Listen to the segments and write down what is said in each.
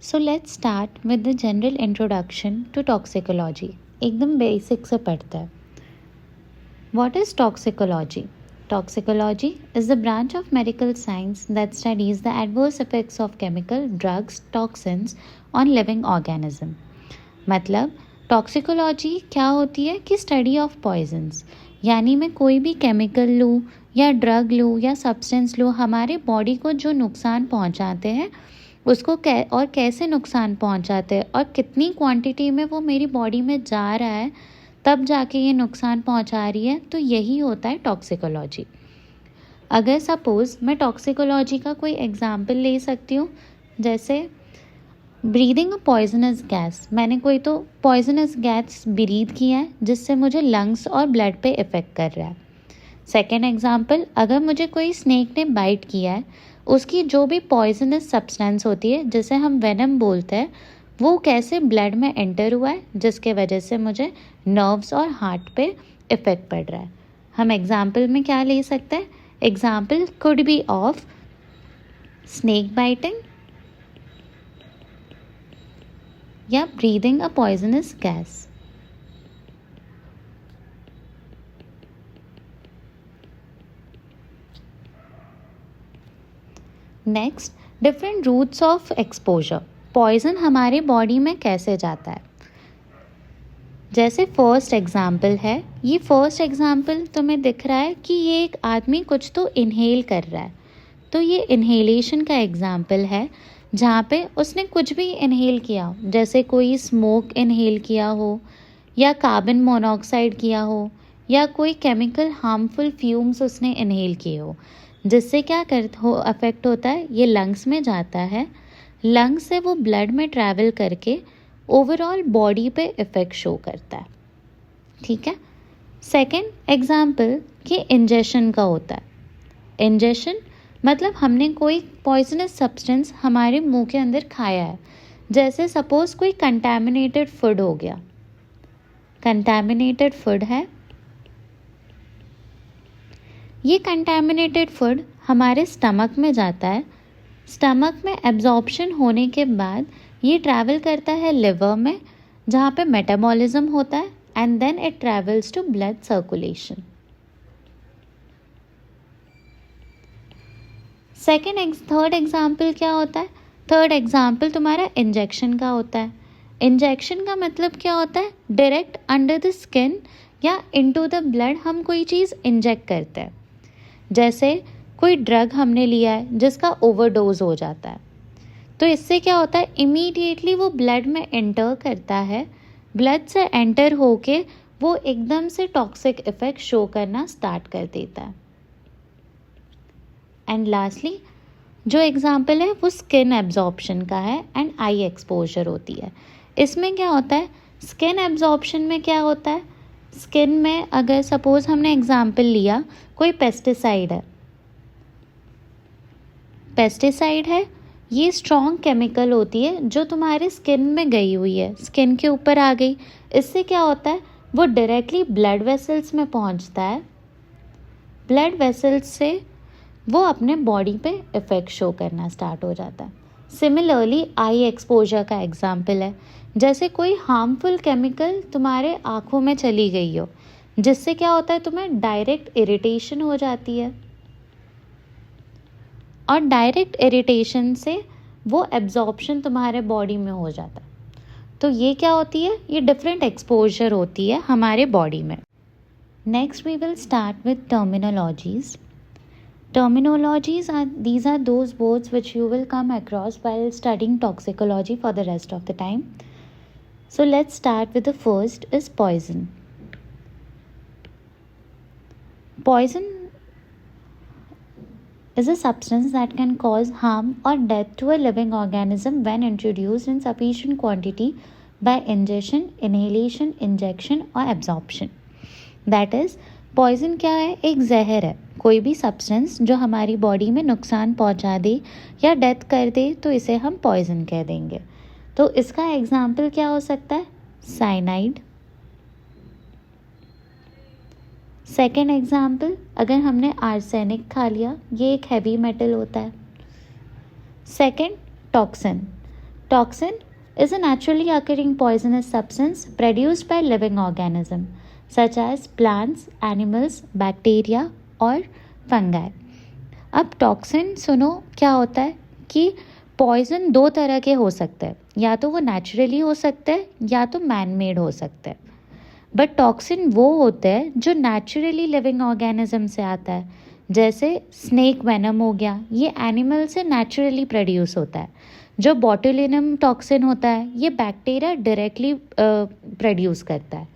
So let's start with the general introduction to toxicology. एकदम basic से पढ़ते हैं। What is toxicology? Toxicology is the branch of medical science that studies the adverse effects of chemical, drugs, toxins on living organism. मतलब toxicology क्या होती है कि study of poisons, यानी मैं कोई भी केमिकल लूँ या ड्रग लूँ या सब्सटेंस लूँ, हमारे बॉडी को जो नुकसान पहुँचाते हैं उसको और कैसे नुकसान पहुँचाते हैं और कितनी क्वांटिटी में वो मेरी बॉडी में जा रहा है तब जाके ये नुकसान पहुंचा रही है, तो यही होता है टॉक्सिकोलॉजी। अगर सपोज़ मैं टॉक्सिकोलॉजी का कोई एग्जांपल ले सकती हूँ, जैसे ब्रीदिंग अ पॉइजनस गैस। मैंने कोई तो पॉइजनस गैस ब्रीद किया है जिससे मुझे लंग्स और ब्लड पे इफ़ेक्ट कर रहा है। सेकेंड एग्जांपल, अगर मुझे कोई स्नेक ने बाइट किया है, उसकी जो भी पॉइजनस सब्सटेंस होती है जिसे हम वेनम बोलते हैं, वो कैसे ब्लड में एंटर हुआ है जिसके वजह से मुझे नर्व्स और हार्ट पे इफ़ेक्ट पड़ रहा है। हम एग्जाम्पल में क्या ले सकते हैं? Example could be of snake biting या breathing a poisonous gas. Next, different routes of exposure. Poison हमारे बॉडी में कैसे जाता है? जैसे फर्स्ट एग्जाम्पल है, ये फर्स्ट एग्जाम्पल तुम्हें दिख रहा है कि ये एक आदमी कुछ तो इनहेल कर रहा है, तो ये इनहेलेशन का एग्जाम्पल है जहाँ पे उसने कुछ भी इनहेल किया हो, जैसे कोई स्मोक इनहेल किया हो या कार्बन मोनोऑक्साइड किया हो या कोई केमिकल हार्मफुल फ्यूम्स उसने इनहेल किए हो, जिससे क्या अफेक्ट होता है, ये लंग्स में जाता है। लंग्स से वो ब्लड में ट्रैवल करके ओवरऑल बॉडी पे इफ़ेक्ट शो करता है। ठीक है। सेकेंड एग्जाम्पल कि इंजेक्शन का होता है। इंजेक्शन मतलब हमने कोई पॉइजनस सब्सटेंस हमारे मुंह के अंदर खाया है, जैसे सपोज कोई कंटैमिनेटेड फूड हो गया। कंटैमिनेटेड फूड है, ये कंटैमिनेटेड फूड हमारे स्टमक में जाता है। स्टमक में एब्जॉर्प्शन होने के बाद ये ट्रैवल करता है लिवर में, जहाँ पे मेटाबॉलिज्म होता है, and then it travels to blood circulation. Third example क्या होता है? थर्ड एग्जाम्पल तुम्हारा इंजेक्शन का होता है। इंजेक्शन का मतलब क्या होता है? डायरेक्ट अंडर द स्किन या इनटू द ब्लड हम कोई चीज़ इंजेक्ट करते हैं। जैसे कोई ड्रग हमने लिया है जिसका ओवरडोज हो जाता है, तो इससे क्या होता है, इमीडिएटली वो ब्लड में एंटर करता है। ब्लड से एंटर होके वो एकदम से टॉक्सिक इफेक्ट शो करना स्टार्ट कर देता है। एंड लास्टली जो एग्जाम्पल है वो स्किन एब्जॉर्प्शन का है एंड आई एक्सपोजर होती है। इसमें क्या होता है, स्किन एब्जॉर्प्शन में क्या होता है, स्किन में अगर सपोज हमने एग्जाम्पल लिया कोई पेस्टिसाइड है, पेस्टिसाइड है, ये स्ट्रॉन्ग केमिकल होती है जो तुम्हारे स्किन में गई हुई है, स्किन के ऊपर आ गई। इससे क्या होता है, वो डायरेक्टली ब्लड वेसल्स में पहुंचता है। ब्लड वेसल्स से वो अपने बॉडी पे इफ़ेक्ट शो करना स्टार्ट हो जाता है। सिमिलरली आई एक्सपोजर का एग्जाम्पल है, जैसे कोई हार्मफुल केमिकल तुम्हारे आँखों में चली गई हो, जिससे क्या होता है, तुम्हें डायरेक्ट इरिटेशन हो जाती है, और डायरेक्ट इरिटेशन से वो एब्जॉर्प्शन तुम्हारे बॉडी में हो जाता है। तो ये क्या होती है, ये डिफरेंट एक्सपोजर होती है हमारे बॉडी में। Next we will start with terminologies. Terminologies these are those words which you will come across while studying toxicology for the rest of the time. So let's start with the first is poison. Poison is a substance that can cause harm or death to a living organism when introduced in sufficient quantity by ingestion, inhalation, injection or absorption. That is, poison क्या है, एक जहर है। कोई भी substance जो हमारी body में नुकसान पहुंचा दे या डेथ कर दे तो इसे हम पॉइजन कह देंगे। तो इसका एग्जाम्पल क्या हो सकता है, साइनाइड। सेकेंड एग्जाम्पल, अगर हमने आर्सेनिक खा लिया, ये एक हैवी मेटल होता है। Second, toxin. Toxin is a naturally occurring poisonous substance produced by living organisms such as plants, animals, bacteria और fungi. अब टॉक्सिन सुनो क्या होता है कि पॉइजन दो तरह के हो सकते हैं, या तो वो नेचुरली हो सकते हैं या तो मैन मेड हो सकते हैं. बट टॉक्सिन वो होते हैं जो नेचुरली लिविंग ऑर्गेनिज्म से आता है, जैसे स्नेक वेनम हो गया, ये एनिमल से नेचुरली प्रोड्यूस होता है. जो बॉटुलिनम टॉक्सिन होता है ये बैक्टीरिया डायरेक्टली प्रोड्यूस करता है.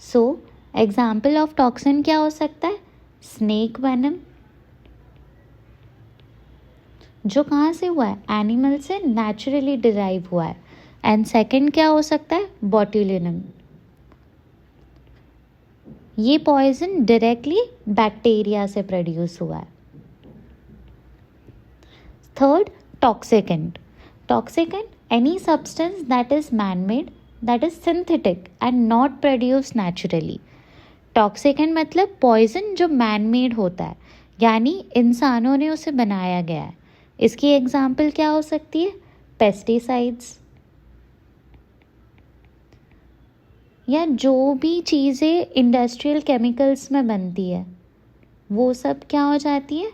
सो एग्जाम्पल ऑफ टॉक्सिन क्या हो सकता है? स्नेक वेनम, जो कहाँ से हुआ है? एनिमल से नेचुरली डिराइव हुआ है. एंड सेकंड क्या हो सकता है? बॉटुलिनम, ये पॉइजन डायरेक्टली बैक्टीरिया से प्रोड्यूस हुआ है. Third, toxicant. Toxicant, any substance that is man made, that is synthetic and not produce naturally. Toxicant मतलब पॉइजन जो मैन मेड होता है, यानी इंसानों ने उसे बनाया गया है. इसकी एग्जाम्पल क्या हो सकती है? पेस्टिसाइड्स, या जो भी चीज़ें इंडस्ट्रियल केमिकल्स में बनती है वो सब क्या हो जाती है?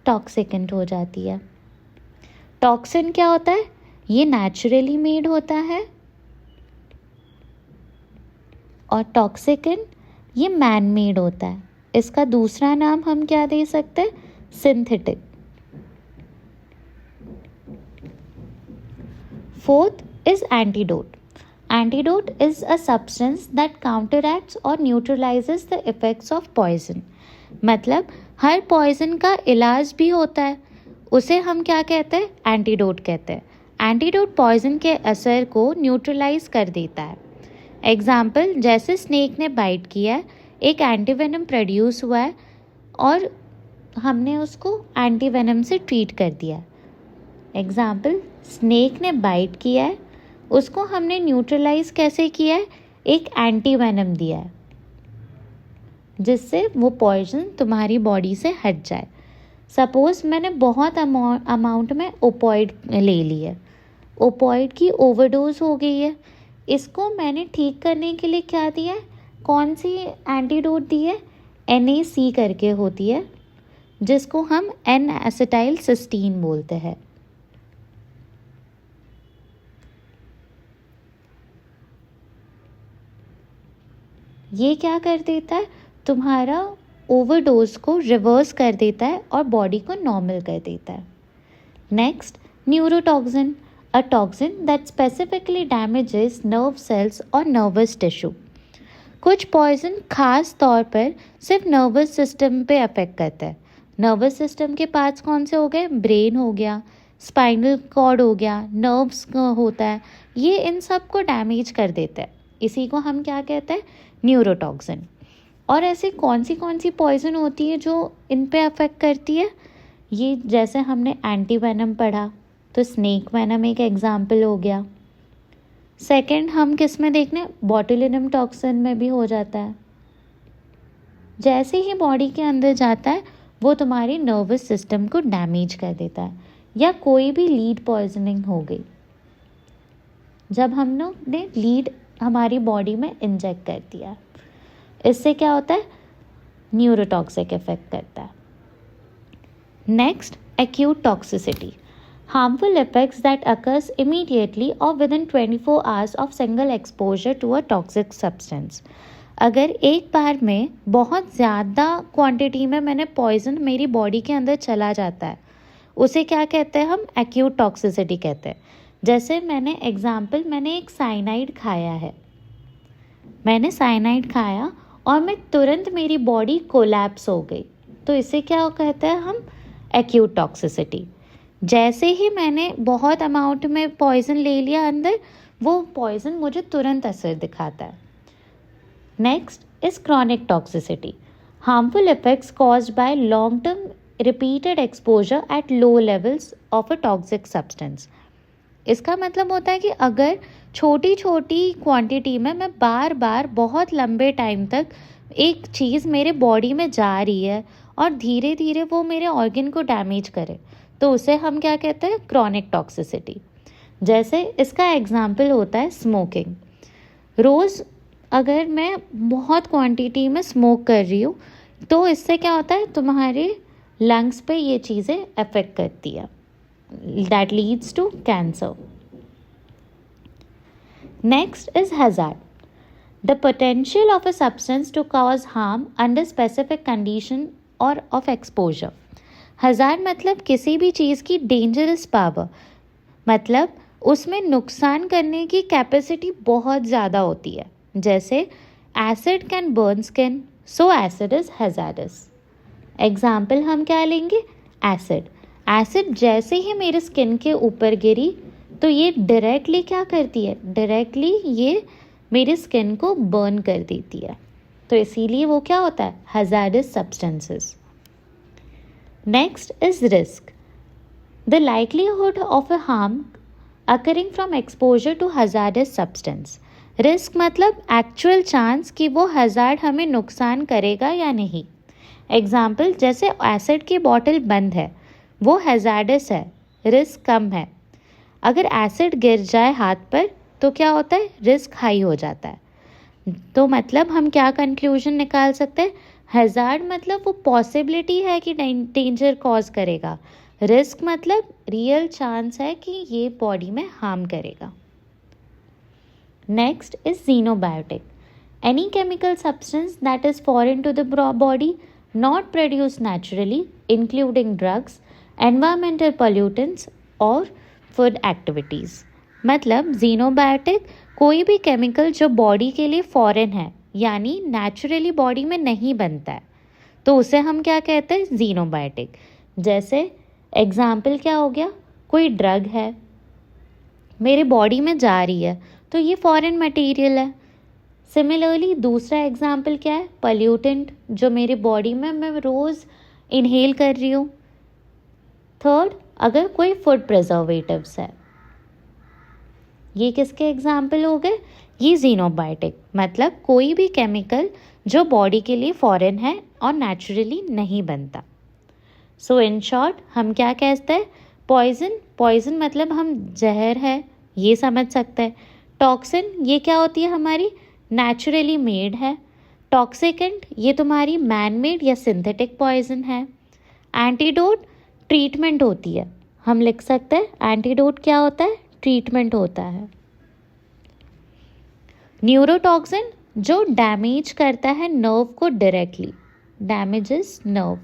टॉक्सिकेंट हो जाती है. टॉक्सिन क्या होता है? ये नेचुरली मेड होता है, और टॉक्सिकेंट ये मैन मेड होता है. इसका दूसरा नाम हम क्या दे सकते हैं? Synthetic. Fourth is antidote. Antidote is a substance that counteracts or neutralizes the effects of poison. मतलब हर पॉइजन का इलाज भी होता है, उसे हम क्या कहते हैं? एंटीडोट कहते हैं. एंटीडोट पॉइजन के असर को न्यूट्रलाइज कर देता है. एग्जाम्पल, जैसे स्नेक ने बाइट किया है, एक एंटीवेनम प्रोड्यूस हुआ है और हमने उसको एंटीवेनम से ट्रीट कर दिया. एग्जाम्पल, स्नेक ने बाइट किया है, उसको हमने न्यूट्रलाइज कैसे किया है? एक एंटी वेनम दिया है, जिससे वो पॉइजन तुम्हारी बॉडी से हट जाए. सपोज मैंने बहुत अमाउंट में ओपॉइड ले ली है, ओपॉइड की ओवरडोज हो गई है, इसको मैंने ठीक करने के लिए क्या दिया है? कौन सी एंटीडोट दी है? NaC करके होती है, जिसको हम N-एसिटाइल सिस्टीन बोलते हैं. ये क्या कर देता है? तुम्हारा ओवरडोज को रिवर्स कर देता है और बॉडी को नॉर्मल कर देता है. Next, neurotoxin, a toxin that specifically damages nerve cells और नर्वस टिश्यू. कुछ पॉइजन खास तौर पर सिर्फ नर्वस सिस्टम पे अफेक्ट करता है. नर्वस सिस्टम के पार्ट्स कौन से हो गए? ब्रेन हो गया, स्पाइनल कॉर्ड हो गया, नर्व्स होता है, ये इन सब को डैमेज कर देता है. इसी को हम क्या कहते हैं? न्यूरोटॉक्सिन. और ऐसी कौन सी पॉइजन होती है जो इन पे अफेक्ट करती है? ये जैसे हमने एंटीवेनम पढ़ा, तो स्नेक वेनम एक एग्जाम्पल हो गया. सेकंड हम किस में देखने? बॉटुलिनम टॉक्सिन में भी हो जाता है. जैसे ही बॉडी के अंदर जाता है वो तुम्हारी नर्वस सिस्टम को डैमेज कर देता है. या कोई भी लीड पॉइजनिंग हो गई, जब हम लोग ने लीड हमारी बॉडी में इंजेक्ट कर दिया, इससे क्या होता है? न्यूरोटॉक्सिक इफेक्ट करता है. Next, acute toxicity. Harmful effects that occurs immediately और within 24 hours of single exposure to a toxic substance. अगर एक बार में बहुत ज़्यादा क्वांटिटी में मैंने पॉइजन मेरी बॉडी के अंदर चला जाता है, उसे क्या कहते हैं? हम एक्यूट टॉक्सिसिटी कहते हैं. जैसे मैंने एक साइनाइड खाया है, मैंने साइनाइड खाया और मैं तुरंत मेरी बॉडी कोलैप्स हो गई, तो इसे क्या कहते हैं हम? Acute toxicity. जैसे ही मैंने बहुत अमाउंट में पॉइजन ले लिया अंदर, वो पॉइजन मुझे तुरंत असर दिखाता है. Next is chronic toxicity. Harmful effects caused by long term repeated exposure at low levels of a toxic substance. इसका मतलब होता है कि अगर छोटी छोटी क्वांटिटी में मैं बार बार बहुत लंबे टाइम तक एक चीज़ मेरे बॉडी में जा रही है और धीरे धीरे वो मेरे ऑर्गन को डैमेज करे, तो उसे हम क्या कहते हैं, क्रॉनिक टॉक्सिसिटी। जैसे इसका एग्जाम्पल होता है स्मोकिंग। रोज़ अगर मैं बहुत क्वांटिटी में स्मोक कर रही हूँ तो इससे क्या होता है, तुम्हारे लंग्स पे ये चीज़ें अफेक्ट करती है, that leads to cancer. Next is hazard, the potential of a substance to cause harm under specific condition और ऑफ एक्सपोजर। हैजार्ड मतलब किसी भी चीज़ की डेंजरस पावर, मतलब उसमें नुकसान करने की कैपेसिटी बहुत ज़्यादा होती है। जैसे acid can burn skin, so acid is hazards. Example हम क्या लेंगे, एसिड। एसिड जैसे ही मेरे स्किन के ऊपर गिरी तो ये डायरेक्टली क्या करती है, डायरेक्टली ये मेरी स्किन को बर्न कर देती है, तो इसीलिए वो क्या होता है, hazardous substances. Next is risk, the likelihood of a harm occurring from exposure to hazardous substance. Risk मतलब एक्चुअल चांस कि वो हैजार्ड हमें नुकसान करेगा या नहीं। एग्जाम्पल जैसे एसिड की बॉटल बंद है, वो हैजार्डस है, रिस्क कम है। अगर एसिड गिर जाए हाथ पर तो क्या होता है, रिस्क हाई हो जाता है। तो मतलब हम क्या कंक्लूजन निकाल सकते हैं, हैजार्ड मतलब वो पॉसिबिलिटी है कि डेंजर कॉज करेगा, रिस्क मतलब रियल चांस है कि ये बॉडी में हार्म करेगा। Next is xenobiotic, any chemical substance that is foreign to the body, not produced naturally, including drugs, environmental pollutants और food activities। मतलब xenobiotic कोई भी केमिकल जो बॉडी के लिए फॉरेन है, यानी नेचुरली बॉडी में नहीं बनता है, तो उसे हम क्या कहते हैं, xenobiotic। जैसे एग्जाम्पल क्या हो गया, कोई ड्रग है मेरे बॉडी में जा रही है तो ये फॉरेन मटेरियल है। सिमिलरली दूसरा एग्जाम्पल क्या है, पॉल्यूटेंट जो मेरे बॉडी में मैं रोज़ इनहेल कर रही हूँ। थर्ड, अगर कोई फूड प्रिजर्वेटिव्स है, ये किसके एग्जाम्पल हो गए, ये xenobiotic, मतलब कोई भी केमिकल जो बॉडी के लिए फॉरेन है और नेचुरली नहीं बनता। सो इन शॉर्ट हम क्या कहते हैं, पॉइजन मतलब हम जहर है ये समझ सकते हैं। टॉक्सिन ये क्या होती है, हमारी नेचुरली मेड है। टॉक्सिकेंट ये तुम्हारी मैन मेड या सिंथेटिक पॉइजन है। एंटीडोट ट्रीटमेंट होती है, हम लिख सकते हैं एंटीडोट क्या होता है, ट्रीटमेंट होता है। न्यूरोटॉक्सिन जो डैमेज करता है नर्व को directly, damages nerve.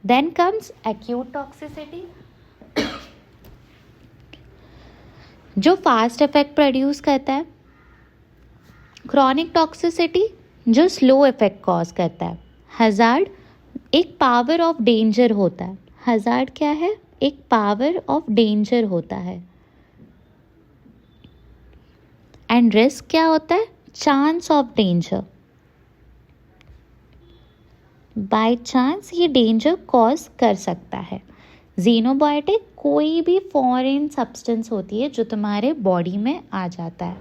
Then comes acute toxicity, जो फास्ट इफेक्ट प्रोड्यूस करता है। क्रॉनिक टॉक्सिसिटी जो स्लो इफेक्ट कॉज करता है। हैजार्ड एक पावर ऑफ डेंजर होता है। हैजार्ड क्या है, एक पावर ऑफ डेंजर होता है। एंड रिस्क क्या होता है, chance of danger, by chance ये डेंजर कॉज कर सकता है। xenobiotic कोई भी फॉरेन सब्सटेंस होती है जो तुम्हारे बॉडी में आ जाता है।